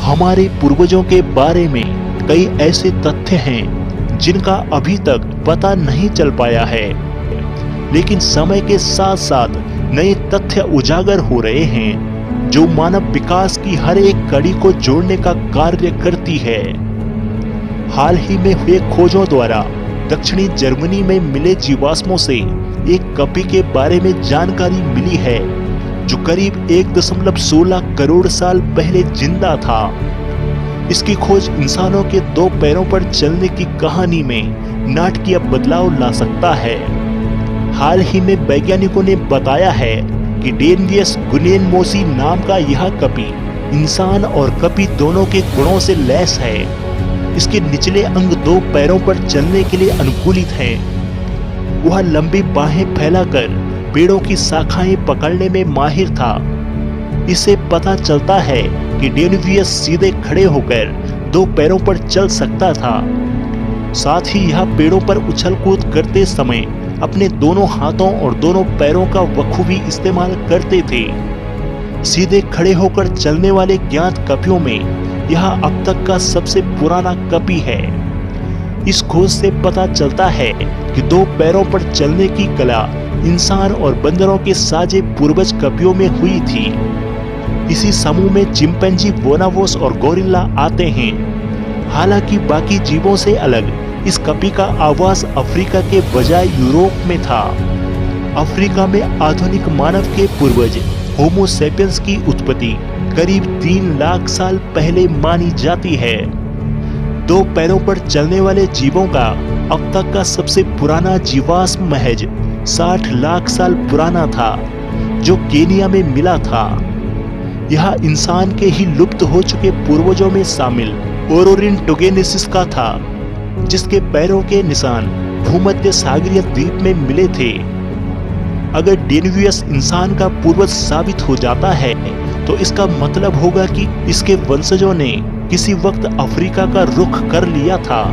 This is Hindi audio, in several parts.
हमारे पूर्वजों के बारे में कई ऐसे तथ्य हैं जिनका अभी तक पता नहीं चल पाया है, लेकिन समय के साथ साथ नए तथ्य उजागर हो रहे हैं जो मानव विकास की हर एक कड़ी को जोड़ने का कार्य करती है। हाल ही में हुए खोजों द्वारा दक्षिणी जर्मनी में मिले जीवाश्मों से एक कपी के बारे में जानकारी मिली है जो करीब 1.16 करोड़ साल पहले जिंदा था। इसकी खोज इंसानों के 2 पैरों पर चलने की कहानी में नाटकीय बदलाव ला सकता है। हाल ही में वैज्ञानिकों ने बताया है कि डेनवियस गुनेनमोसी नाम का यह कपी इंसान और कपी दोनों के गुणों से लैस है। इसके निचले अंग 2 पैरों पर चलने के लिए अनुकूलित हैं। वह लंबी बाहें फैलाकर पेड़ों की शाखाएं पकड़ने में माहिर था। इससे पता चलता है कि डेनवियस सीधे खड़े होकर 2 पैरों पर चल सकता था। साथ ही यह पेड़ों पर उछल कूद करते समय अपने दोनों हाथों और दोनों पैरों का बखूबी इस्तेमाल करते थे। सीधे खड़े होकर चलने वाले ज्ञात कपियों में यह अब तक का सबसे पुराना कपी है। इस खोज से पता चलता है कि 2 पैरों पर चलने की कला इंसान और बंदरों के साझे पूर्वज कपियों में हुई थी। इसी समूह में चिंपैंजी, बोनाबोस और गोरिल्ला आते हैं। हालांकि बाकी जीवों से अलग इस कपी का आवास अफ्रीका के बजाय यूरोप में था। अफ्रीका में आधुनिक मानव के पूर्वज होमो सेपियंस की उत्पत्ति करीब 3 लाख साल पहले मानी जाती है। 2 पैरों पर चलने वाले जीवों का अब तक का सबसे पुराना जीवाश्म महज 60 लाख साल पुराना था जो केनिया में मिला था। यह इंसान के ही लुप्त हो चुके पूर्वजों में शामिल ओरोरिनटोगेनेसिस का था, जिसके पैरों के निशान भूमध्य सागरीय द्वीप में मिले थे। अगर डेनवियस इंसान का पूर्वज साबित हो जाता है तो इसका मतलब होगा कि इसके वंशजों ने किसी वक्त अफ्रीका का रुख कर लिया था।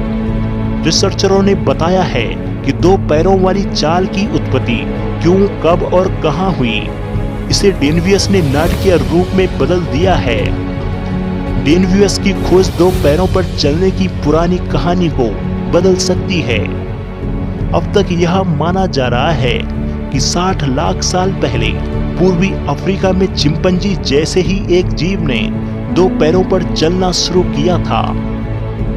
रिसर्चरों ने बताया है कि 2 पैरों वाली चाल की उत्पत्ति क्यों, कब और कहां हुई, इसे डेनवियस ने नाटकीय रूप में बदल दिया है। डेनवियस की खोज 2 पैरों पर चलने की पुरानी कहानी को बदल सकती है। अब तक यह माना जा रहा है कि 60 लाख साल पहले पूर्वी अफ्रीका में चिंपैंजी जैसे ही एक जीव ने 2 पैरों पर चलना शुरू किया था।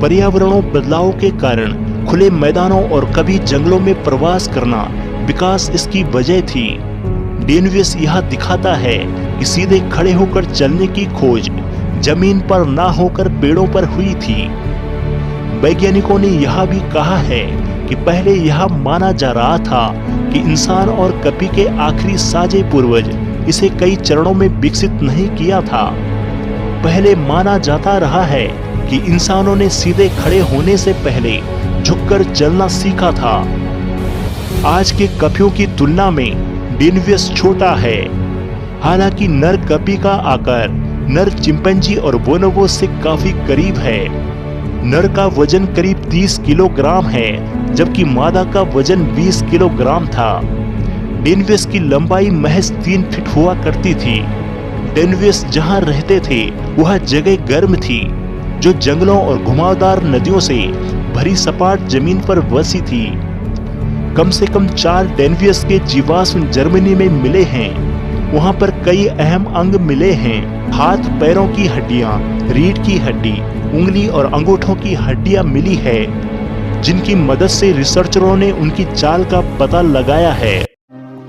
पर्यावरणों बदलाव के कारण खुले मैदानों और कभी जंगलों में प्रवास करना विकास इसकी वजह थी। डेनवियस यह दिखाता है कि सीधे खड़े होकर चलने की खोज जमीन पर ना होकर पेड़ों पर हुई थी। वैज्ञानिकों ने यह भी कहा है कि पहले यह माना जा रहा था कि इंसान और कपी के आखिरी साझे पूर्वज इसे कई चरणों में विकसित नहीं किया था। पहले माना जाता रहा है कि इंसानों ने सीधे खड़े होने से पहले झुककर चलना सीखा था। आज के कपियों की तुलना में डेनवियस छोटा है। हालांकि नर कपी का आकार नर चिंपैंजी और बोनोबोस से काफी करीब है। नर का वजन करीब 30 किलोग्राम है, जबकि मादा का वजन 20 किलोग्राम था। डेनवियस की लंबाई महज 3 फीट हुआ करती थी। डेनवियस जहां रहते थे वह जगह गर्म थी, जो जंगलों और घुमावदार नदियों से भरी सपाट जमीन पर बसी थी। कम से कम 4 डेनवियस के जीवाश्म जर्मनी में मिले हैं। वहां पर कई अहम अंग मिले हैं। हाथ पैरों की हड्डियां, रीढ़ की हड्डी, उंगली और अंगूठों की हड्डियां मिली है, जिनकी मदद से रिसर्चरों ने उनकी चाल का पता लगाया है।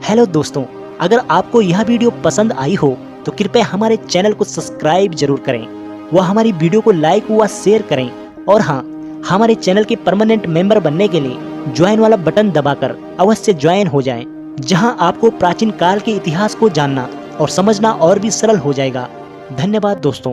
हेलो दोस्तों, अगर आपको यह वीडियो पसंद आई हो तो कृपया हमारे चैनल को सब्सक्राइब जरूर करें व हमारी वीडियो को लाइक व शेयर करें। और हाँ, हमारे चैनल के परमानेंट मेंबर बनने के लिए ज्वाइन वाला बटन दबाकर अवश्य ज्वाइन हो जाएं, जहां आपको प्राचीन काल के इतिहास को जानना और समझना और भी सरल हो जाएगा। धन्यवाद दोस्तों।